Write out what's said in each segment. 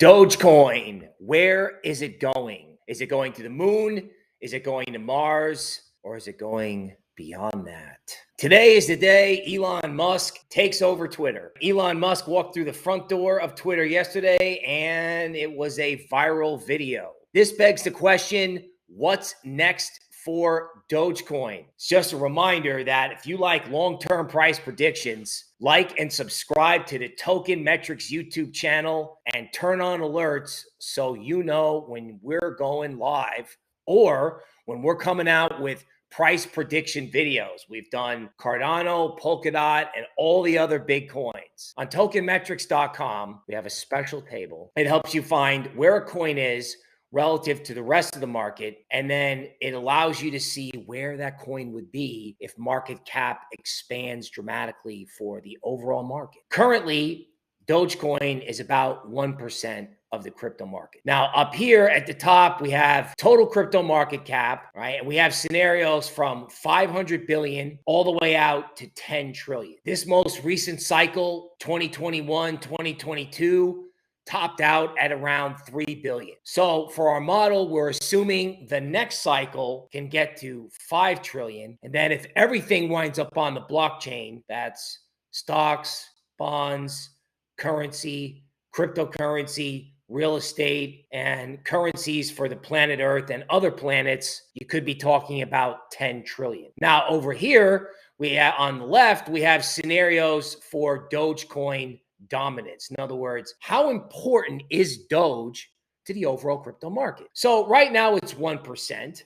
Dogecoin, where is it going? Is it going to the moon? Is it going to Mars? Or is it going beyond that? Today is the day Elon Musk takes over Twitter. Elon Musk walked through the front door of Twitter yesterday, and it was a viral video. This begs the question, what's next for Dogecoin? It's just a reminder that if you like long-term price predictions, like and subscribe to the Token Metrics YouTube channel and turn on alerts so you know when we're going live or when we're coming out with price prediction videos. We've done Cardano, Polkadot, and all the other big coins. On tokenmetrics.com, we have a special table. It helps you find where a coin is relative to the rest of the market, and then it allows you to see where that coin would be if market cap expands dramatically for the overall market. Currently, Dogecoin is about 1% of the crypto market. Now, up here at the top, we have total crypto market cap, right? And we have scenarios from 500 billion all the way out to 10 trillion. This most recent cycle, 2021, 2022, topped out at around 3 billion. So for our model, we're assuming the next cycle can get to 5 trillion. And then if everything winds up on the blockchain, that's stocks, bonds, currency, cryptocurrency, real estate, and currencies for the planet Earth and other planets, you could be talking about 10 trillion. Now over here, on the left, we have scenarios for Dogecoin dominance. In other words, how important is Doge to the overall crypto market? So right now it's 1%,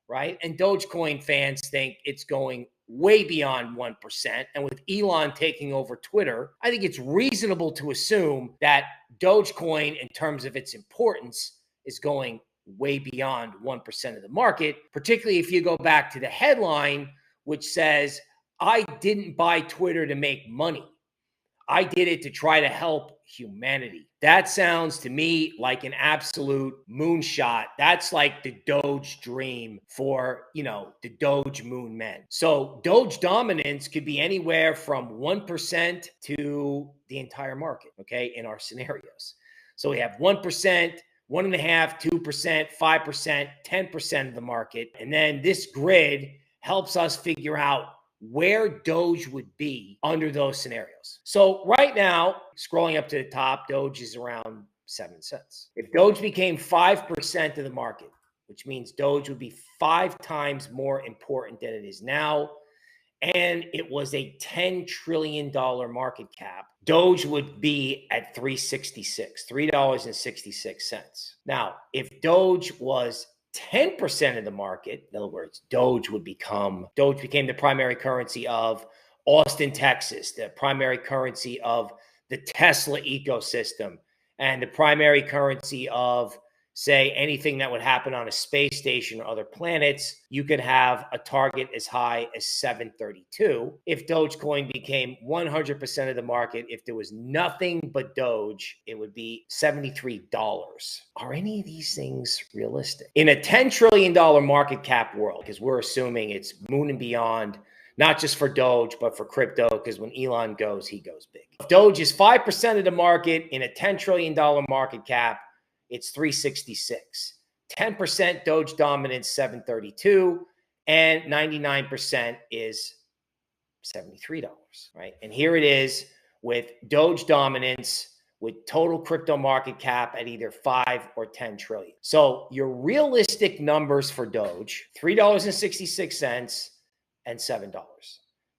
right? And Dogecoin fans think it's going way beyond 1%. And with Elon taking over Twitter, I think it's reasonable to assume that Dogecoin, in terms of its importance, is going way beyond 1% of the market, particularly if you go back to the headline, which says, I didn't buy Twitter to make money. I did it to try to help humanity. That sounds to me like an absolute moonshot. That's like the Doge dream for, the Doge moon men. So Doge dominance could be anywhere from 1% to the entire market, okay, in our scenarios. So we have 1%, 1.5%, 2%, 5%, 10% of the market. And then this grid helps us figure out where Doge would be under those scenarios. So right now, scrolling up to the top, Doge is around 7 cents. If Doge became 5% of the market, which means Doge would be 5 times more important than it is now, and it was a $10 trillion market cap, Doge would be at $3.66. Now, if Doge was 10% of the market, in other words, Doge became the primary currency of Austin, Texas, the primary currency of the Tesla ecosystem, and the primary currency of, say, anything that would happen on a space station or other planets, you could have a target as high as 732. If Dogecoin became 100% of the market, if there was nothing but Doge, it would be $73. Are any of these things realistic? In a $10 trillion market cap world, because we're assuming it's moon and beyond, not just for Doge, but for crypto, because when Elon goes, he goes big. If Doge is 5% of the market in a $10 trillion market cap, it's 366. 10% Doge dominance, 732, and 99% is $73, right? And here it is with Doge dominance with total crypto market cap at either 5 or 10 trillion. So your realistic numbers for Doge, $3.66 and $7.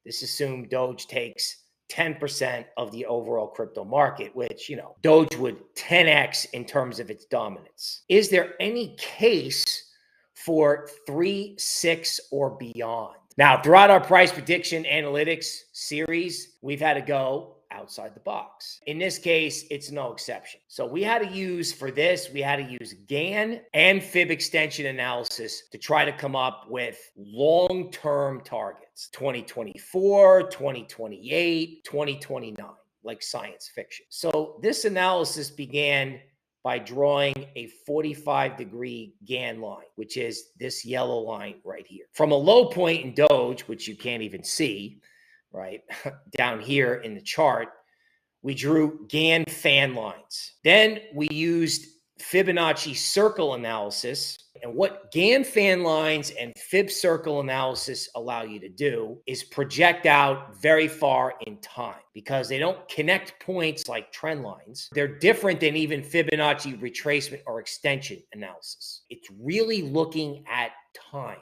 This assumed Doge takes 10% of the overall crypto market, which, Doge would 10x in terms of its dominance. Is there any case for 3, 6, or beyond? Now, throughout our price prediction analytics series, we've had to go outside the box. In this case, it's no exception. So we had to use GANN and Fib extension analysis to try to come up with long-term targets, 2024, 2028, 2029, like science fiction. So this analysis began by drawing a 45-degree GANN line, which is this yellow line right here. From a low point in Doge, which you can't even see, right, down here in the chart, We drew GANN fan lines. Then we used Fibonacci circle analysis. And what GANN fan lines and Fib circle analysis allow you to do is project out very far in time because they don't connect points like trend lines. They're different than even Fibonacci retracement or extension analysis. It's really looking at time,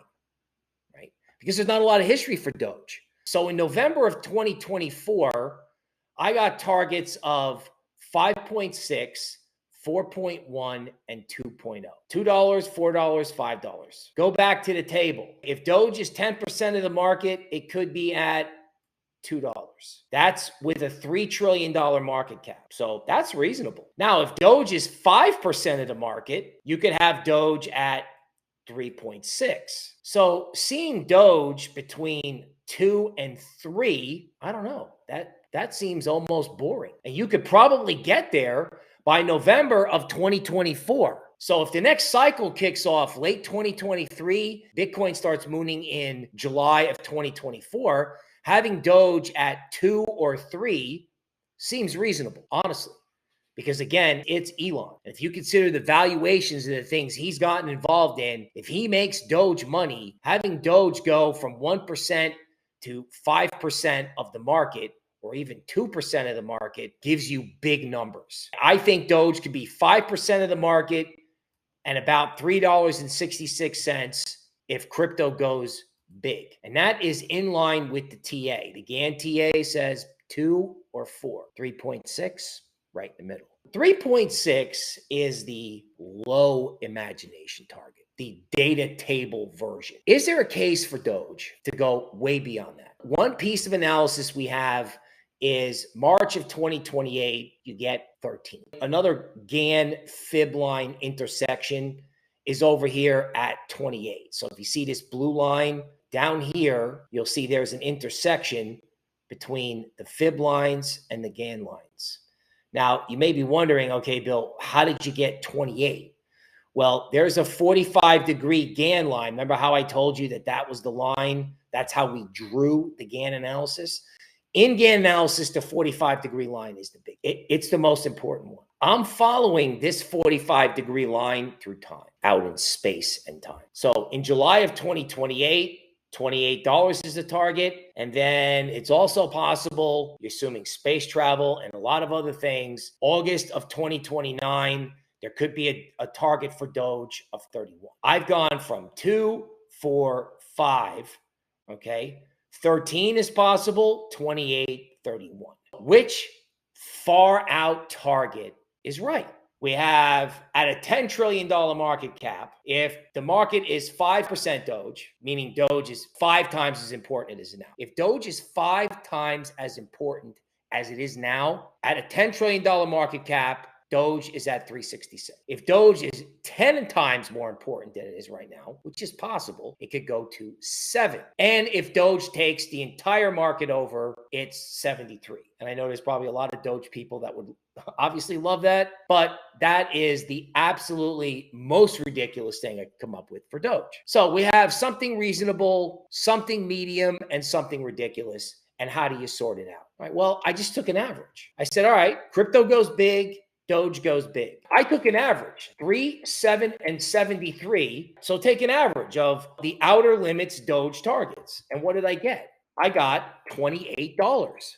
right? Because there's not a lot of history for Doge. So in November of 2024, I got targets of 5.6, 4.1, and 2.0. $2, $4, $5. Go back to the table. If Doge is 10% of the market, it could be at $2. That's with a $3 trillion market cap. So that's reasonable. Now, if Doge is 5% of the market, you could have Doge at 3.6. So seeing Doge between 2 and 3, I don't know. That seems almost boring. And you could probably get there by November of 2024. So if the next cycle kicks off late 2023, Bitcoin starts mooning in July of 2024, having Doge at 2 or 3 seems reasonable, honestly. Because again, it's Elon. And if you consider the valuations of the things he's gotten involved in, if he makes Doge money, having Doge go from 1% to 5% of the market, or even 2% of the market, gives you big numbers. I think Doge could be 5% of the market and about $3.66 if crypto goes big. And that is in line with the TA. The GAN TA says 2 or 4. 3.6, right in the middle. 3.6 is the low imagination target, the data table version. Is there a case for Doge to go way beyond that? One piece of analysis we have is March of 2028, you get 13. Another GAN fib line intersection is over here at 28. So if you see this blue line down here, you'll see there's an intersection between the fib lines and the GAN lines. Now, you may be wondering, okay, Bill, how did you get 28? Well, there's a 45-degree GAN line. Remember how I told you that was the line? That's how we drew the GAN analysis. In GAN analysis, the 45-degree line is it's the most important one. I'm following this 45-degree line through time, out in space and time. So in July of 2028, $28 is the target. And then it's also possible, you're assuming space travel and a lot of other things, August of 2029, there could be a target for Doge of 31. I've gone from 2, 4, 5, okay? 13 is possible, 28, 31. Which far out target is right? We have at a $10 trillion market cap, if the market is 5% Doge, meaning Doge is 5 times as important as it is now. If Doge is 5 times as important as it is now, at a $10 trillion market cap, Doge is at 366. If Doge is 10 times more important than it is right now, which is possible, it could go to 7. And if Doge takes the entire market over, it's 73. And I know there's probably a lot of Doge people that would obviously love that, but that is the absolutely most ridiculous thing I could come up with for Doge. So we have something reasonable, something medium, and something ridiculous. And how do you sort it out? All right, well, I just took an average. I said, all right, crypto goes big, Doge goes big. I took an average, 3, 7, and 73. So take an average of the outer limits Doge targets. And what did I get? I got $28.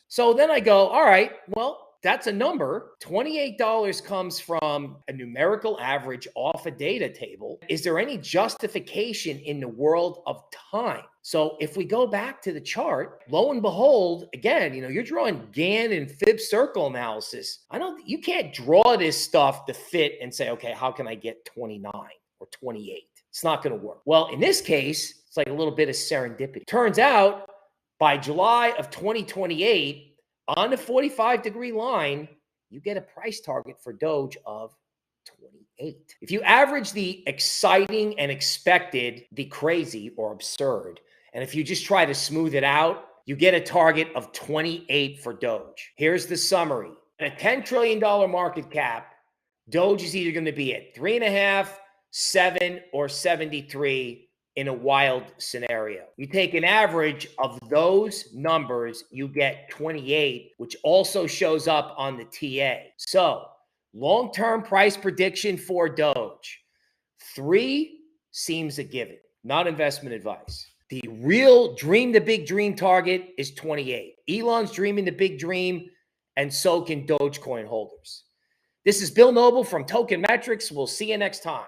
So then I go, all right, well, that's a number. $28 comes from a numerical average off a data table. Is there any justification in the world of time? So if we go back to the chart, lo and behold, again, you're drawing GAN and Fib circle analysis. You can't draw this stuff to fit and say, okay, how can I get 29 or 28? It's not going to work. Well, in this case, it's like a little bit of serendipity. Turns out by July of 2028, on the 45-degree line, you get a price target for Doge of 28. If you average the exciting and expected, the crazy or absurd, and if you just try to smooth it out, you get a target of 28 for Doge. Here's the summary. At a $10 trillion market cap, Doge is either going to be at 3.5, 7, or 73 in a wild scenario. You take an average of those numbers, you get 28, which also shows up on the TA. So long-term price prediction for Doge. 3 seems a given, not investment advice. The real dream, the big dream target is 28. Elon's dreaming the big dream, and so can Dogecoin holders. This is Bill Noble from Token Metrics. We'll see you next time.